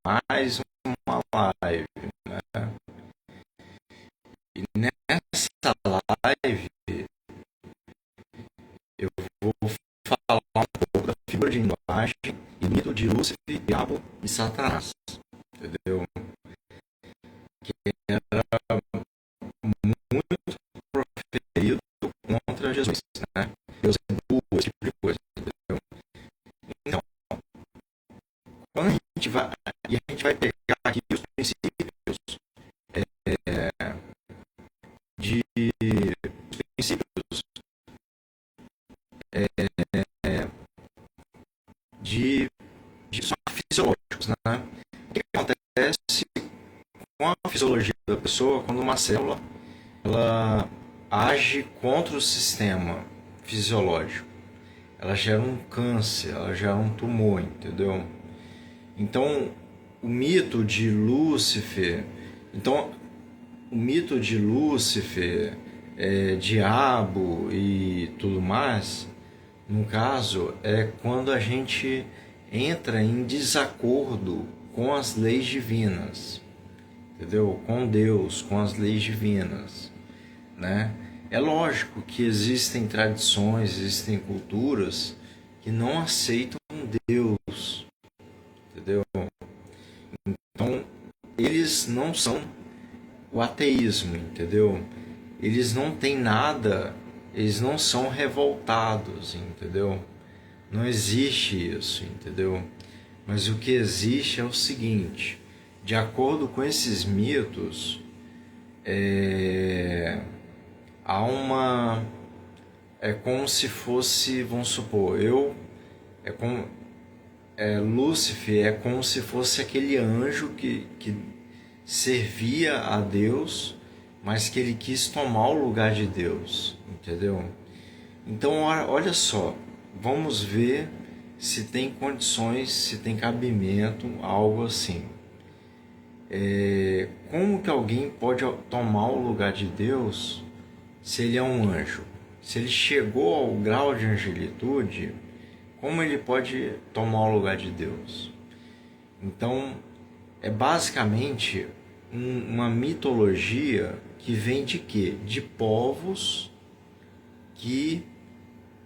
mais uma live, né? E nessa live eu vou falar um pouco da figura de linguagem e mito de Lúcifer, Diabo e Satanás, entendeu? Que era muito proferido contra Jesus, né? Deus é burro, esse tipo de coisa, entendeu? Então, quando a gente vai pegar aqui os princípios de princípios de, de fisiológicos, né? O que acontece com a fisiologia da pessoa quando uma célula ela age contra o sistema fisiológico? Ela gera um câncer, ela gera um tumor, entendeu? Então, o mito de Lúcifer, então o mito de Lúcifer, diabo e tudo mais, no caso, é quando a gente entra em desacordo com as leis divinas, entendeu? Com Deus, com as leis divinas, né? É lógico que existem tradições, existem culturas que não aceitam Deus, entendeu? Então, eles não são o ateísmo, entendeu? Eles não têm nada, eles não são revoltados, entendeu? Não existe isso, entendeu? Mas o que existe é o seguinte: de acordo com esses mitos, há uma. É como se fosse, vamos supor, é como, Lúcifer é como se fosse aquele anjo que servia a Deus, mas que ele quis tomar o lugar de Deus, entendeu? Então, olha só, vamos ver se tem condições, se tem cabimento, algo assim. Como que alguém pode tomar o lugar de Deus se ele é um anjo? Se ele chegou ao grau de angelitude, como ele pode tomar o lugar de Deus? Então, é basicamente uma mitologia que vem de quê? De povos que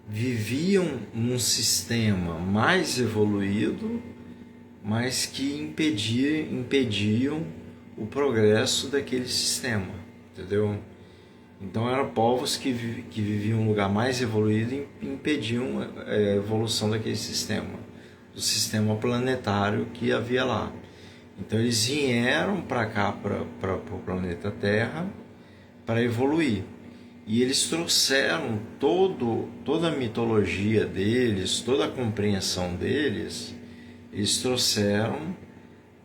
viviam num sistema mais evoluído, mas que impediam o progresso daquele sistema, entendeu? Então eram povos que viviam em um lugar mais evoluído e impediam a evolução daquele sistema, do sistema planetário que havia lá. Então eles vieram para cá, para o planeta Terra, para evoluir. E eles trouxeram toda a mitologia deles, toda a compreensão deles, eles trouxeram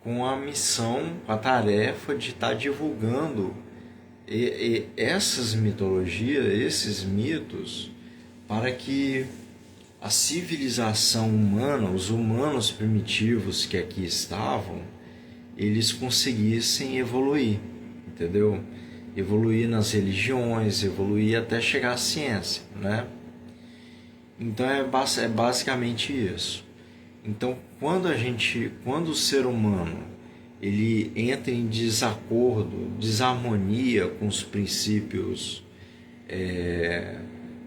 com a missão, com a tarefa de estar divulgando essas mitologias, esses mitos, para que a civilização humana, os humanos primitivos que aqui estavam, eles conseguissem evoluir, entendeu? Evoluir nas religiões, evoluir até chegar à ciência, né? Então é basicamente isso. Então quando o ser humano ele entra em desacordo, desarmonia com os princípios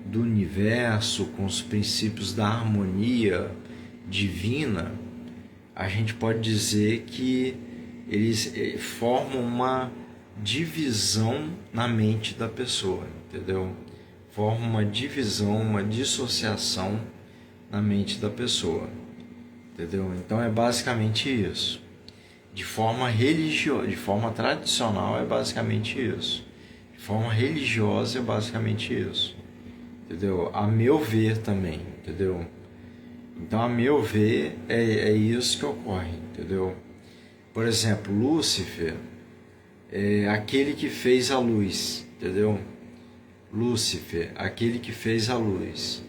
do universo, com os princípios da harmonia divina, a gente pode dizer que eles formam uma divisão na mente da pessoa, entendeu? Forma uma divisão, uma dissociação na mente da pessoa, entendeu? Então é basicamente isso. De forma religiosa, de forma tradicional é basicamente isso. De forma religiosa é basicamente isso, entendeu? A meu ver também, entendeu? Então, a meu ver, é isso que ocorre, entendeu? Por exemplo, Lúcifer é aquele que fez a luz, entendeu? Lúcifer, aquele que fez a luz.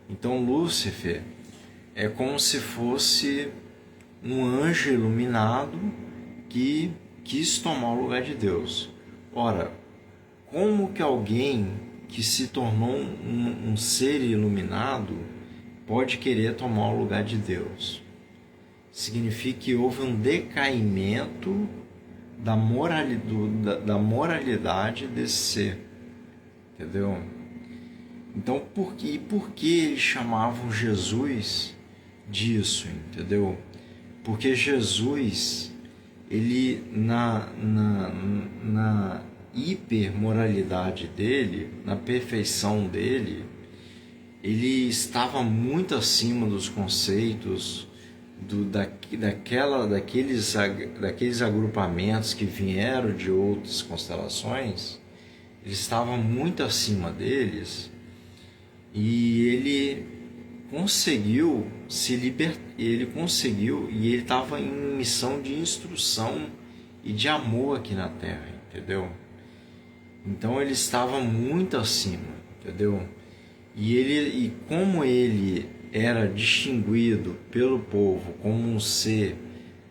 Então, Lúcifer é como se fosse um anjo iluminado que quis tomar o lugar de Deus. Ora, como que alguém que se tornou um ser iluminado pode querer tomar o lugar de Deus? significa que houve um decaimento da moralidade desse ser, entendeu? Então, por que eles chamavam Jesus disso, entendeu? Porque Jesus, ele na hipermoralidade dele, na perfeição dele, ele estava muito acima dos conceitos daqueles agrupamentos que vieram de outras constelações. Ele estava muito acima deles e ele conseguiu se libertar. Ele conseguiu, e ele estava em missão de instrução e de amor aqui na Terra, entendeu? Então ele estava muito acima, entendeu? E como ele era distinguido pelo povo como um ser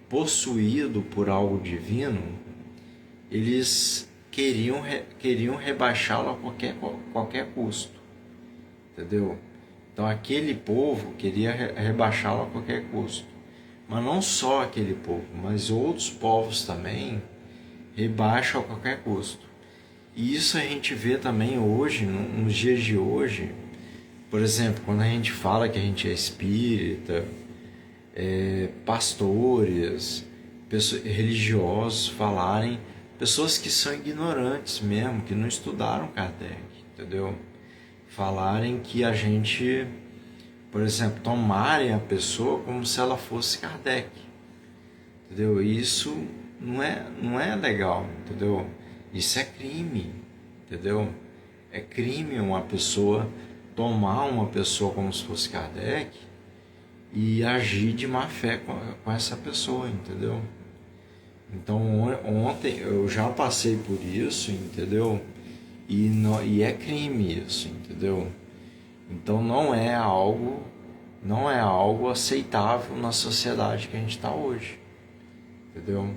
possuído por algo divino, eles queriam rebaixá-lo a qualquer custo, entendeu? Então aquele povo queria rebaixá-lo a qualquer custo. Mas não só aquele povo, mas outros povos também rebaixam a qualquer custo. E isso a gente vê também hoje, nos dias de hoje. Por exemplo, quando a gente fala que a gente é espírita, pastores, religiosos falarem, pessoas que são ignorantes mesmo, que não estudaram Kardec, entendeu? Falarem que a gente, por exemplo, tomarem a pessoa como se ela fosse Kardec, entendeu? Isso não é legal, entendeu? Isso é crime, entendeu? É crime uma pessoa tomar uma pessoa como se fosse Kardec e agir de má fé com essa pessoa, entendeu? Então ontem eu já passei por isso, entendeu? E é crime isso, entendeu? Então não é algo aceitável na sociedade que a gente está hoje, entendeu?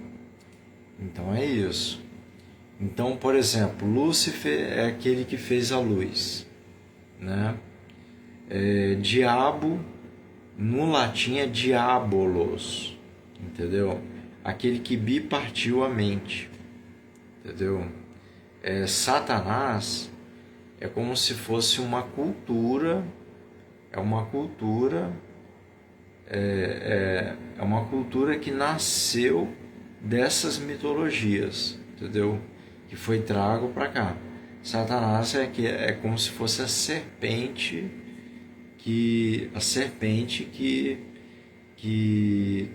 Então é isso. Então, por exemplo, Lúcifer é aquele que fez a luz, né? Diabo no latim é diabolos, entendeu? Aquele que bipartiu a mente, entendeu? Satanás é como se fosse uma cultura, é uma cultura que nasceu dessas mitologias, entendeu? Que foi trago para cá. Satanás é como se fosse a serpente que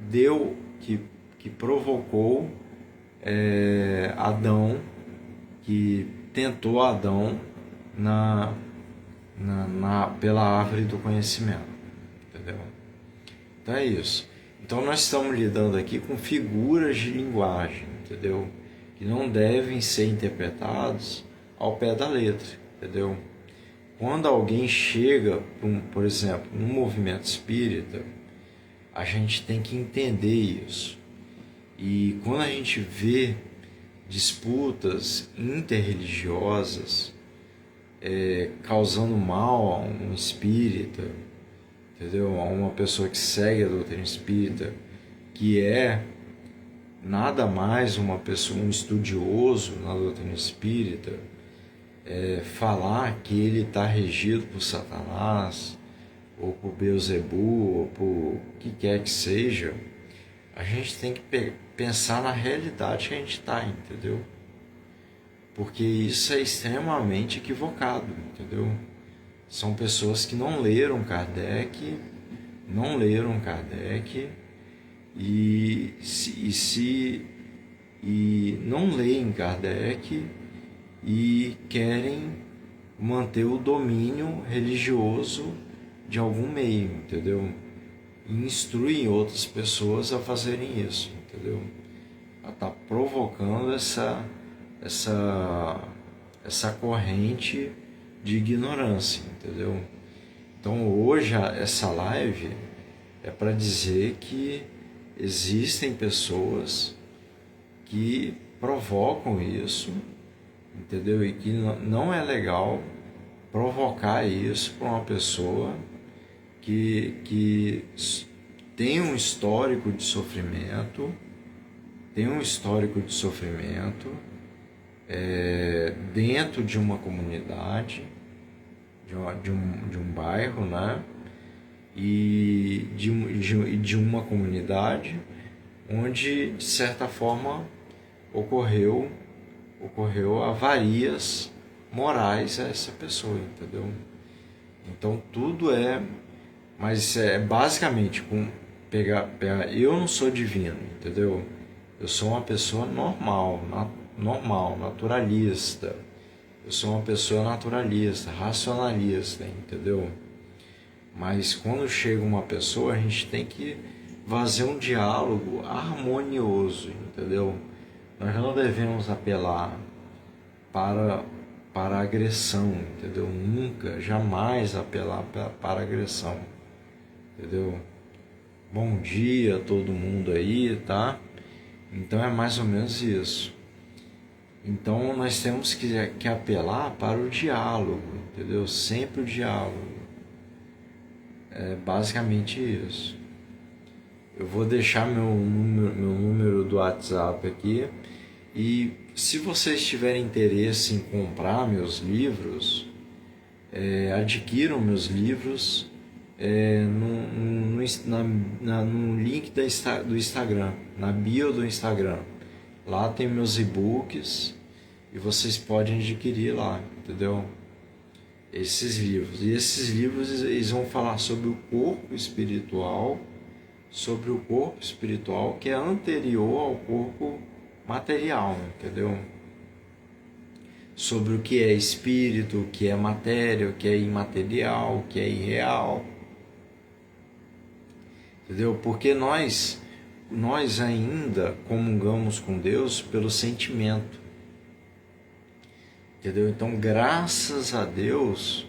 deu, que provocou Adão, que tentou Adão pela árvore do conhecimento, entendeu? Então é isso. Então nós estamos lidando aqui com figuras de linguagem, entendeu? Que não devem ser interpretados ao pé da letra, entendeu? Quando alguém chega, por exemplo, no movimento espírita, a gente tem que entender isso. E quando a gente vê disputas interreligiosas causando mal a um espírita, entendeu? A uma pessoa que segue a doutrina espírita, que é nada mais uma pessoa, um estudioso na doutrina espírita, falar que ele está regido por Satanás, ou por Beelzebub, ou por o que quer que seja, a gente tem que pensar na realidade que a gente está, entendeu? Porque isso é extremamente equivocado, entendeu? São pessoas que não leram Kardec e não leem Kardec e querem manter o domínio religioso de algum meio, entendeu? E instruem outras pessoas a fazerem isso, entendeu? Ela está provocando essa corrente de ignorância, entendeu? Então hoje essa live é para dizer que existem pessoas que provocam isso, entendeu? E que não é legal provocar isso para uma pessoa que tem um histórico de sofrimento, dentro de uma comunidade, de um bairro, né? E de uma comunidade onde, de certa forma, ocorreu avarias morais a essa pessoa, entendeu? Então tudo mas é basicamente pegar, eu não sou divino, entendeu? Eu sou uma pessoa normal, naturalista. Eu sou uma pessoa naturalista, racionalista, entendeu? Mas quando chega uma pessoa, a gente tem que fazer um diálogo harmonioso, entendeu? Nós não devemos apelar para a agressão, entendeu? Nunca, jamais apelar para a agressão, entendeu? Bom dia a todo mundo aí, tá? Então é mais ou menos isso. Então nós temos que apelar para o diálogo, entendeu? Sempre o diálogo. É basicamente isso. Eu vou deixar meu número do WhatsApp aqui, e se vocês tiverem interesse em comprar meus livros, adquiram meus livros no link do Instagram, na bio do Instagram. Lá tem meus e-books e vocês podem adquirir lá, entendeu? Esses livros. E esses livros eles vão falar sobre o corpo espiritual, que é anterior ao corpo material, entendeu? Sobre o que é espírito, o que é matéria, o que é imaterial, o que é irreal. Entendeu? Porque nós ainda comungamos com Deus pelo sentimento. Entendeu? Então, graças a Deus,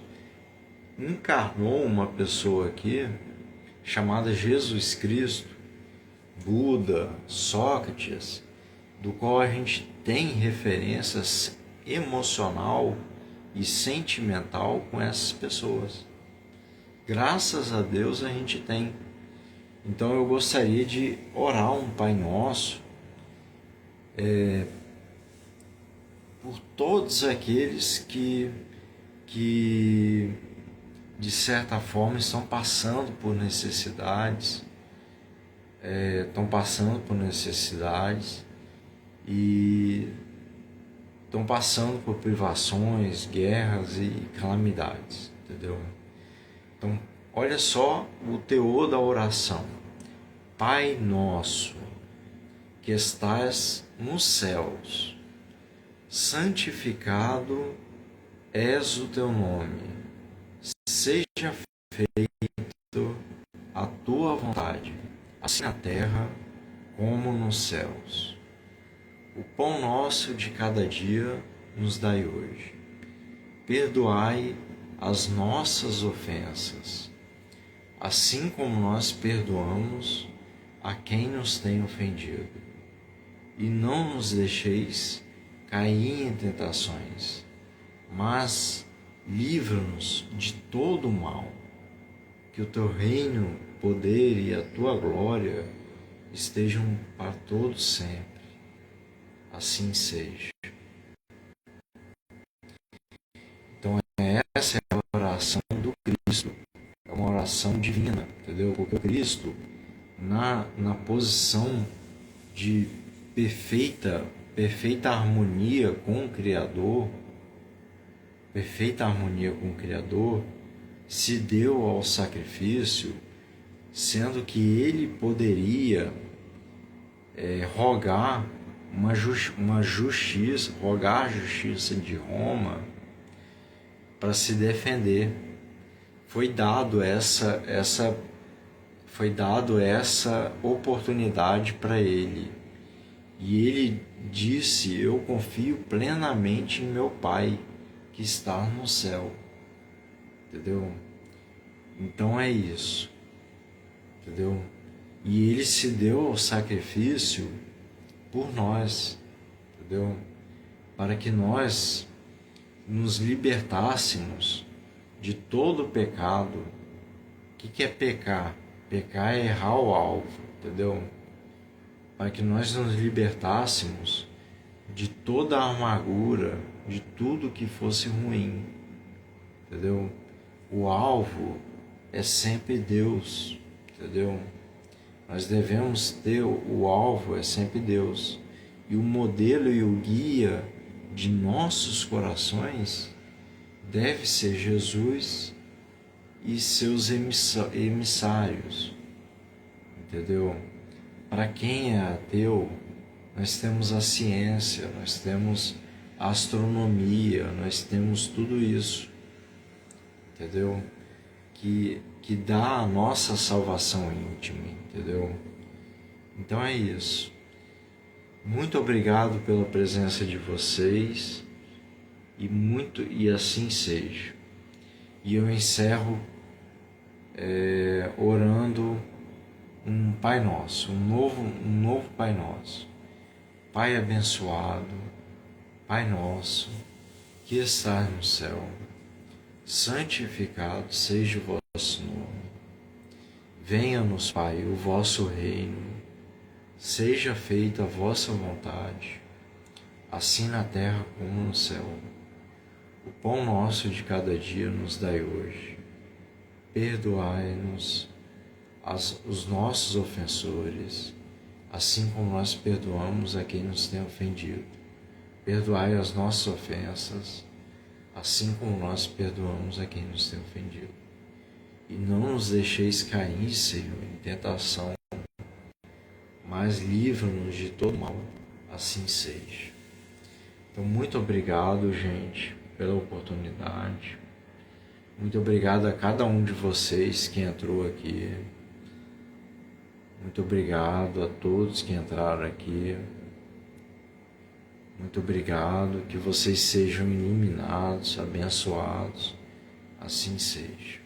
encarnou uma pessoa aqui chamada Jesus Cristo, Buda, Sócrates, do qual a gente tem referências emocional e sentimental com essas pessoas. Graças a Deus a gente tem. Então eu gostaria de orar um Pai Nosso por todos aqueles que de certa forma estão passando por necessidades, e estão passando por privações, guerras e calamidades, entendeu? Então, olha só o teor da oração. Pai nosso, que estás nos céus, santificado és o teu nome, seja feito a tua vontade, assim na terra como nos céus. O pão nosso de cada dia nos dai hoje. Perdoai as nossas ofensas, assim como nós perdoamos a quem nos tem ofendido. E não nos deixeis cair em tentações, mas livra-nos de todo o mal. Que o teu reino, poder e a tua glória estejam para todos sempre. Assim seja. Então essa é a oração do Cristo. É uma oração divina, entendeu? Porque o Cristo, na posição de perfeita harmonia com o Criador, se deu ao sacrifício, sendo que ele poderia rogar a justiça de Roma para se defender. Foi dado essa oportunidade para ele. E ele disse: eu confio plenamente em meu Pai que está no céu. Entendeu? Então é isso. Entendeu? E ele se deu ao sacrifício por nós, entendeu? Para que nós nos libertássemos de todo o pecado que é pecar? Pecar é errar o alvo, entendeu? Para que nós nos libertássemos de toda a amargura, de tudo que fosse ruim, entendeu? O alvo é sempre Deus, entendeu? Nós devemos ter o alvo é sempre Deus. E o modelo e o guia de nossos corações deve ser Jesus e seus emissários, entendeu? Para quem é ateu, nós temos a ciência, nós temos a astronomia, nós temos tudo isso, entendeu? Que dá a nossa salvação íntima, entendeu? Então é isso. Muito obrigado pela presença de vocês e assim seja. E eu encerro orando um Pai Nosso, um novo Pai Nosso. Pai abençoado, Pai Nosso, que estás no céu, santificado seja o vosso nome. Venha-nos, Pai, o vosso reino, seja feita a vossa vontade, assim na terra como no céu. O pão nosso de cada dia nos dai hoje. Perdoai-nos os nossos ofensores, assim como nós perdoamos a quem nos tem ofendido. Perdoai as nossas ofensas, assim como nós perdoamos a quem nos tem ofendido. E não nos deixeis cair, Senhor, em tentação, mas livra-nos de todo mal, assim seja. Então, muito obrigado, gente, pela oportunidade. Muito obrigado a cada um de vocês que entrou aqui. Muito obrigado a todos que entraram aqui. Muito obrigado, que vocês sejam iluminados, abençoados, assim seja.